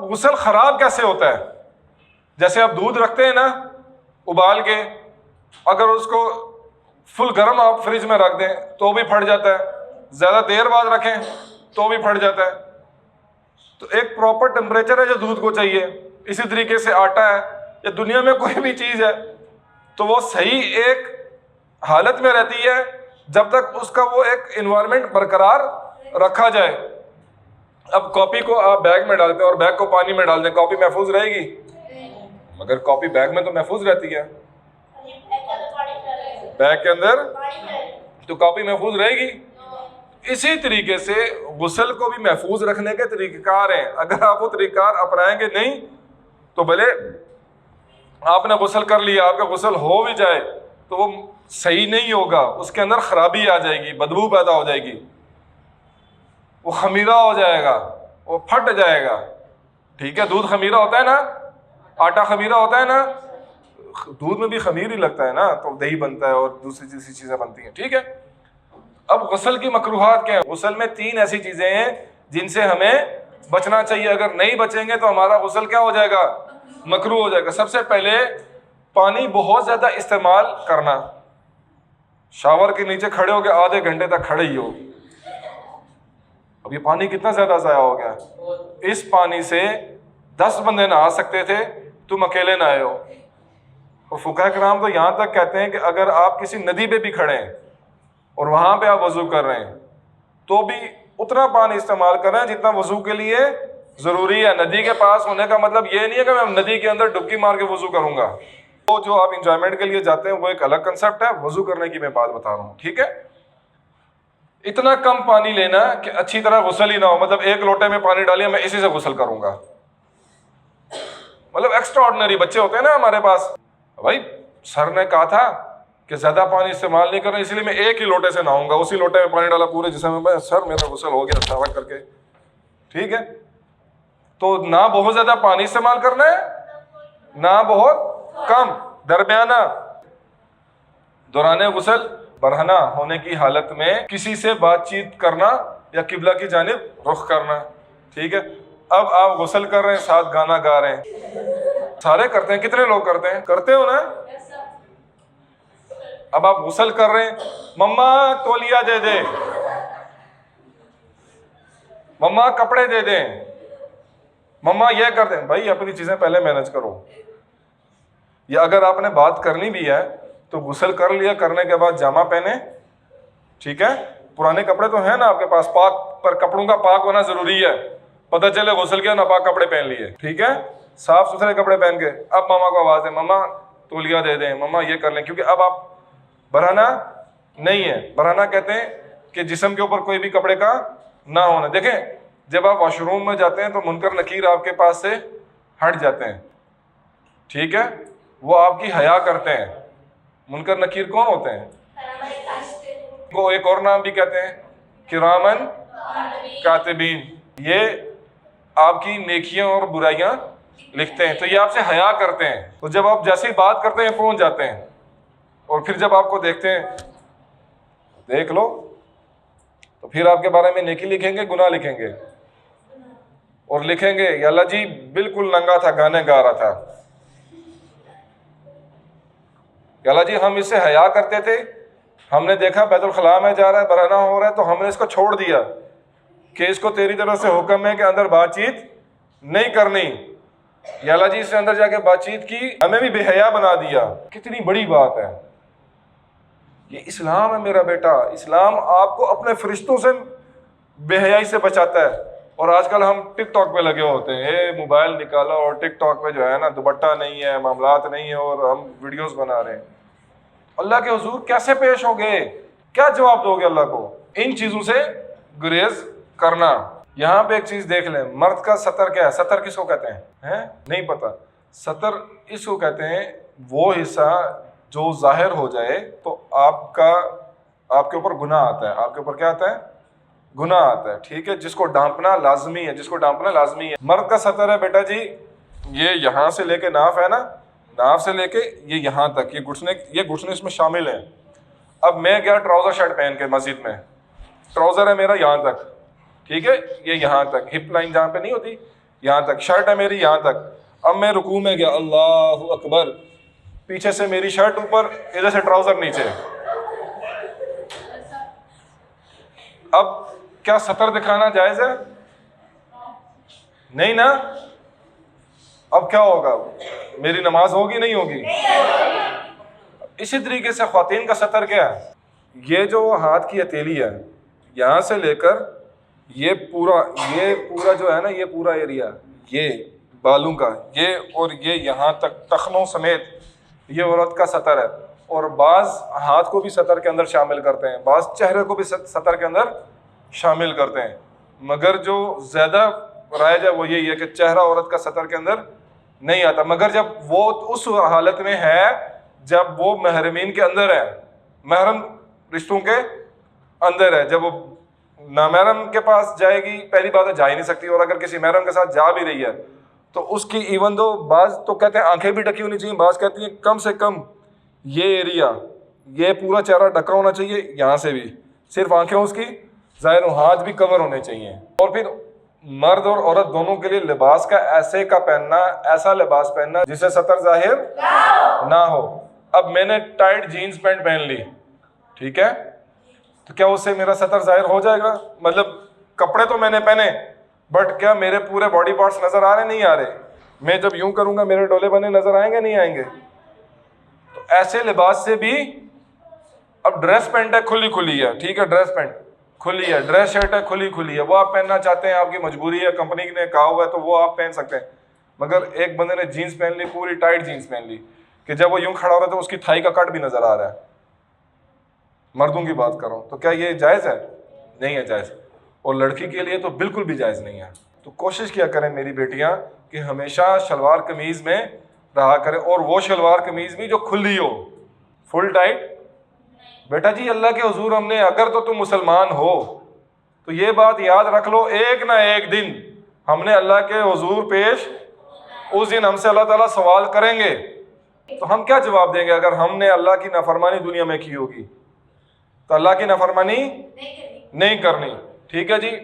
غسل خراب کیسے ہوتا ہے؟ جیسے آپ دودھ رکھتے ہیں نا ابال کے، اگر اس کو فل گرم آپ فریج میں رکھ دیں تو بھی پھٹ جاتا ہے، زیادہ دیر بعد رکھیں تو بھی پھٹ جاتا ہے۔ تو ایک پراپر ٹمپریچر ہے جو دودھ کو چاہیے۔ اسی طریقے سے آٹا ہے یا دنیا میں کوئی بھی چیز ہے تو وہ صحیح ایک حالت میں رہتی ہے جب تک اس کا وہ ایک انوائرمنٹ برقرار رکھا جائے۔ اب کاپی کو آپ بیگ میں ڈالتے ہیں اور بیگ کو پانی میں ڈال دیں، کاپی محفوظ رہے گی؟ مگر کاپی بیگ میں تو محفوظ رہتی ہے، بیگ کے اندر تو کاپی محفوظ رہے گی۔ اسی طریقے سے غسل کو بھی محفوظ رکھنے کے طریقہ کار ہیں۔ اگر آپ وہ طریقہ کار اپنائیں گے نہیں تو بھلے آپ نے غسل کر لیا، آپ کا غسل ہو بھی جائے تو وہ صحیح نہیں ہوگا، اس کے اندر خرابی آ جائے گی، بدبو پیدا ہو جائے گی، وہ خمیرہ ہو جائے گا، وہ پھٹ جائے گا۔ ٹھیک ہے، دودھ خمیرہ ہوتا ہے نا، آٹا خمیرہ ہوتا ہے نا، دودھ میں بھی خمیر ہی لگتا ہے نا تو دہی بنتا ہے اور دوسری چیزیں بنتی ہیں۔ ٹھیک ہے، اب غسل کی مکروہات کیا ہیں؟ غسل میں 3 ایسی چیزیں ہیں جن سے ہمیں بچنا چاہیے، اگر نہیں بچیں گے تو ہمارا غسل کیا ہو جائے گا؟ مکروہ ہو جائے گا۔ سب سے پہلے پانی بہت زیادہ استعمال کرنا، شاور کے نیچے کھڑے ہو کے آدھے گھنٹے تک کھڑے ہی ہو، اب یہ پانی کتنا زیادہ ضائع ہو گیا۔ اس پانی سے 10 بندے نہا سکتے تھے، تم اکیلے نہائے ہو۔ اور فقہاء کرام تو یہاں تک کہتے ہیں کہ اگر آپ کسی ندی پہ بھی کھڑے ہیں اور وہاں پہ آپ وضو کر رہے ہیں تو بھی اتنا پانی استعمال کریں جتنا وضو کے لیے ضروری ہے۔ ندی کے پاس ہونے کا مطلب یہ نہیں ہے کہ میں ندی کے اندر ڈبکی مار کے وضو کروں گا، وہ جو آپ انجوائمنٹ کے لیے جاتے ہیں وہ ایک الگ کنسپٹ ہے، وضو کرنے کی میں بات بتا رہا ہوں۔ ٹھیک ہے، اتنا کم پانی لینا کہ اچھی طرح غسل ہی نہ ہو، مطلب 1 لوٹے میں پانی ڈالیا میں اسی سے غسل کروں گا، مطلب ایکسٹرا آرڈنری بچے ہوتے ہیں نا ہمارے پاس، بھائی سر نے کہا تھا کہ زیادہ پانی استعمال نہیں کرنا، اس لیے میں 1 ہی لوٹے سے نہاؤں گا، اسی لوٹے میں پانی ڈالا پورے جسم میں، سر میرا غسل ہو گیا شاور کر کے۔ ٹھیک ہے، تو نہ بہت زیادہ پانی استعمال کرنا ہے نہ بہت کم، درمیانہ۔ دوران غسل برہنہ ہونے کی حالت میں کسی سے بات چیت کرنا یا قبلہ کی جانب رخ کرنا۔ ٹھیک ہے، اب آپ غسل کر رہے ہیں، ساتھ گانا گا رہے ہیں، سارے کرتے ہیں، کتنے لوگ کرتے ہیں؟ کرتے ہو نا۔ اب آپ غسل کر رہے ہیں، مما تولیہ دے دے، مما کپڑے دے دیں، مما یہ کر دیں، بھائی اپنی چیزیں پہلے مینج کرو۔ یا اگر آپ نے بات کرنی بھی ہے تو غسل کر لیا، کرنے کے بعد جامہ پہنے۔ ٹھیک ہے، پرانے کپڑے تو ہیں نا آپ کے پاس، پاک پر کپڑوں کا پاک ہونا ضروری ہے، پتہ چلے غسل کیا ناپاک کپڑے پہن لیے۔ ٹھیک ہے، صاف ستھرے کپڑے پہن کے اب ماما کو آواز دیں، مما تولیہ دے دیں، مما یہ کر لیں، کیونکہ اب آپ برہنہ نہیں ہے۔ برہنہ کہتے ہیں کہ جسم کے اوپر کوئی بھی کپڑے کا نہ ہونا۔ دیکھیں جب آپ واش روم میں جاتے ہیں تو منکر نکیر آپ کے پاس سے ہٹ جاتے ہیں، ٹھیک ہے، وہ آپ کی حیا کرتے ہیں۔ منکر نکیر کون ہوتے ہیں؟ کو ایک اور نام بھی کہتے ہیں کرامن کاتبین، یہ آپ کی نیکیاں اور برائیاں لکھتے ہیں، تو یہ آپ سے حیا کرتے ہیں، تو جب آپ جیسے ہی بات کرتے ہیں پہنچ جاتے ہیں، اور پھر جب آپ کو دیکھتے ہیں دیکھ لو تو پھر آپ کے بارے میں نیکی لکھیں گے گناہ لکھیں گے، اور لکھیں گے یا اللہ جی بالکل ننگا تھا گانے گا رہا تھا، یا اللہ جی ہم اس سے حیا کرتے تھے، ہم نے دیکھا بیت الخلاء میں جا رہا ہے برہنہ ہو رہا ہے تو ہم نے اس کو چھوڑ دیا کہ اس کو تیری طرف سے حکم ہے کہ اندر بات چیت نہیں کرنی، یا اللہ جی اس نے اندر جا کے بات چیت کی، ہمیں بھی بے حیا بنا دیا۔ کتنی بڑی بات ہے یہ، اسلام ہے میرا بیٹا۔ اسلام آپ کو اپنے فرشتوں سے بے حیائی سے بچاتا ہے، اور آج کل ہم ٹک ٹاک پہ لگے ہوتے ہیں، موبائل نکالا اور ٹک ٹاک پہ جو ہے نا دوپٹہ نہیں ہے، معاملات نہیں ہے، اور ہم ویڈیوز بنا رہے ہیں۔ اللہ کے حضور کیسے پیش ہوگے؟ کیا جواب دو گے اللہ کو؟ ان چیزوں سے گریز کرنا۔ یہاں پہ ایک چیز دیکھ لیں، مرد کا ستر کیا ہے؟ ستر کس کو کہتے ہیں؟ نہیں پتا۔ ستر اس کو کہتے ہیں وہ حصہ جو ظاہر ہو جائے تو آپ کے اوپر گناہ آتا ہے، آپ کے اوپر کیا آتا ہے؟ گناہ آتا ہے، ٹھیک ہے، جس کو ڈھانپنا لازمی ہے، جس کو ڈھانپنا لازمی ہے۔ مرد کا ستر ہے بیٹا جی، یہ یہاں سے لے کے ناف ہے نا، ناف سے لے کے یہ یہاں تک، یہ گھٹنے اس میں شامل ہیں۔ اب میں گیا ٹراؤزر شرٹ پہن کے مسجد میں، ٹراؤزر ہے میرا یہاں تک، ٹھیک ہے، یہ یہاں تک، ہپ لائن جہاں پہ نہیں ہوتی یہاں تک، شرٹ ہے میری یہاں تک. اب میں رکوع میں گیا، اللہ اکبر، پیچھے سے میری شرٹ اوپر، ادھر سے ٹراؤزر نیچے. اب کیا سطر دکھانا جائز ہے؟ نہیں نا. اب کیا ہوگا؟ میری نماز ہوگی نہیں ہوگی؟ اسی طریقے سے خواتین کا سطر کیا ہے؟ یہ جو ہاتھ کی ہتھیلی ہے یہاں سے لے کر یہ پورا جو ہے نا، یہ پورا ایریا، یہ بالوں کا، یہ اور یہ یہاں تک ٹخنوں سمیت، یہ عورت کا سطر ہے. اور بعض ہاتھ کو بھی سطر کے اندر شامل کرتے ہیں، بعض چہرے کو بھی سطر کے اندر شامل کرتے ہیں. مگر جو زیادہ رائج ہے وہ یہی ہے کہ چہرہ عورت کا سطر کے اندر نہیں آتا، مگر جب وہ اس حالت میں ہے جب وہ محرمین کے اندر ہے، محرم رشتوں کے اندر ہے. جب وہ نامحرم کے پاس جائے گی، پہلی بات ہے جا ہی نہیں سکتی، اور اگر کسی محرم کے ساتھ جا بھی رہی ہے تو اس کی ایون دو، بعض تو کہتے ہیں آنکھیں بھی ڈھکی ہونی چاہیے، بعض کہتی ہیں کم سے کم یہ ایریا، یہ پورا چہرہ ڈھکا ہونا چاہیے، یہاں سے بھی صرف آنکھیں اس کی ظاہر، ہاتھ بھی کور ہونے چاہیے. اور پھر مرد اور عورت دونوں کے لیے لباس کا ایسے کا پہننا، ایسا لباس پہننا جسے سطر ظاہر نہ ہو. اب میں نے ٹائٹ جینز پینٹ پہن لی، ٹھیک ہے، تو کیا اس سے میرا سطر ظاہر ہو جائے گا؟ مطلب کپڑے تو میں نے پہنے، بٹ کیا میرے پورے باڈی پارٹس نظر آ رہے نہیں آ رہے؟ میں جب یوں کروں گا میرے ڈولے بنے نظر آئیں گے نہیں آئیں گے؟ تو ایسے لباس سے بھی، اب ڈریس پینٹ ہے کھلی ہے، ٹھیک ہے، ڈریس پینٹ کھلی ہے، ڈریس شرٹ ہے کھلی ہے، وہ آپ پہننا چاہتے ہیں، آپ کی مجبوری ہے، کمپنی نے کہا ہوا ہے تو وہ آپ پہن سکتے ہیں. مگر ایک بندے نے جینس پہن لی، پوری ٹائٹ جینس پہن لی کہ جب وہ یوں کھڑا ہو رہا ہے تو اس کی تھائی کا کٹ بھی نظر آ رہا ہے، مردوں کی بات کر رہا ہوں، تو کیا یہ جائز ہے؟ نہیں ہے جائز. اور لڑکی کے لیے تو بالکل بھی جائز نہیں ہے. تو کوشش کیا کریں میری بیٹیاں کہ ہمیشہ شلوار قمیض میں رہا کریں، اور وہ شلوار قمیض بھی جو کھلی ہو، فل ٹائٹ. بیٹا جی اللہ کے حضور ہم نے، اگر تو تم مسلمان ہو تو یہ بات یاد رکھ لو، ایک نہ ایک دن ہم نے اللہ کے حضور پیش، اس دن ہم سے اللہ تعالیٰ سوال کریں گے. تو ہم کیا جواب دیں گے اگر ہم نے اللہ کی نافرمانی دنیا میں کی ہوگی؟ تو اللہ کی نافرمانی نہیں کرنی. ٹھیک ہے جی.